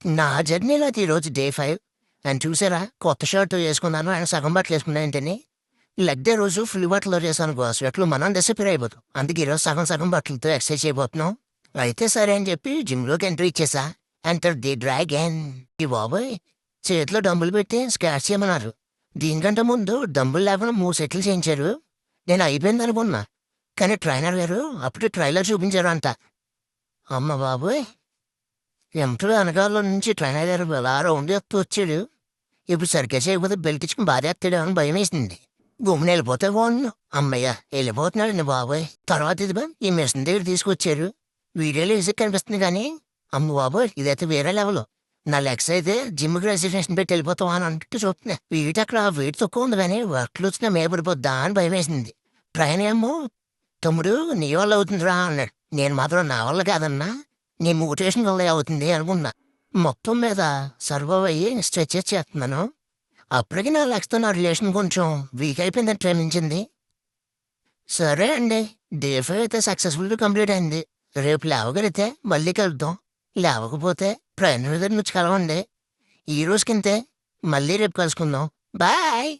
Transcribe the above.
నా జర్నీలో అది ఈరోజు డే 5. అండ్ చూసారా కొత్త షర్ట్ యేసుకున్నాను. ఆయన సగం బట్టలేసుకున్నాయేంటని. లెగ్ డే రోజు ఫుల్ బట్టలు చేశాననుకో స్వెట్‌లో మనం డిసప్పియర్ అయిపోతాం. అందుకే ఈరోజు సగం సగం బట్టలతో ఎక్సర్సైజ్ చేయబోతున్నాం. అయితే సరే అని చెప్పి జిమ్‌లోకి ఎంట్రీ ఇచ్చేసా. Enter the Dragon. ఈ బాబోయ్! చేతిలో డంబుల్ పెట్టి స్క్వాట్స్ చేయమన్నారు. దీనికంటే ముందు డంబుల్ లేకుండా 3 సెట్లు చేయించారు. నేను అయిపోయిందనుకున్నా. కానీ ట్రైనర్ గారు అప్పుడే ట్రైలర్ చూపించారు అంట. అమ్మ బాబోయ్! ఎంతో వెనకాల నుంచి ట్రైనర్ గారు అలా రౌండ్ చేస్తూ వచ్చాడు. ఇప్పుడు సరిగ్గా చేయకపోతే బెల్ట్ ఇచ్చుకుని బాధేస్తాడేమో అని భయమేసింది. గమ్మున వెళ్ళిపోతే బాగుండు. అమ్మయ్య వెళ్ళిపోతున్నాడండి బాబోయ్! తర్వాత ఇదిగో ఈ మిషన్ దగ్గర తీసుకొచ్చారు. వీడియోలో ఈజీగా కనిపిస్తుంది కానీ అమ్మ బాబోయ్! ఇదైతే వేరే లెవెల్. నా లెగ్స్ అయితే జిమ్‌కి రిజర్వేషన్ పెట్టి వెళ్ళిపోతాం అని అన్నట్టు చూస్తున్నా. వెయిట్ అక్కడ వెయిట్ తక్కువ ఉంది కానీ వర్క్‌లు వచ్చినా మీద పడిపోద్దా అని భయమేసింది. ట్రైన్ ఏమో తమ్ముడు నీ వల్ల అవుతుందిరా అన్నాడు. నేను మాత్రం నా వల్ల కాదన్నా నీ మోటివేషన్ వల్లే అవుతుంది అనుకున్నా. మొత్తం మీద సర్వైవ్ అయ్యి స్ట్రెచెస్ చేస్తున్నాను. అప్పటికి నా లెగ్స్‌తో నా రిలేషన్ కొంచెం వీక్ అయిపోయిందని ప్రేమించింది. సరే అండి. డే 5 అయితే సక్సెస్‌ఫుల్‌గా కంప్లీట్ అయింది. రేపు లేవగలిగితే మళ్ళీ కలుద్దాం. లేవకపోతే ట్రైనర్ దగ్గర నుంచి కలవండి. ఈ రోజుకింతే. మళ్ళీ రేపు కలుసుకుందాం. బాయ్.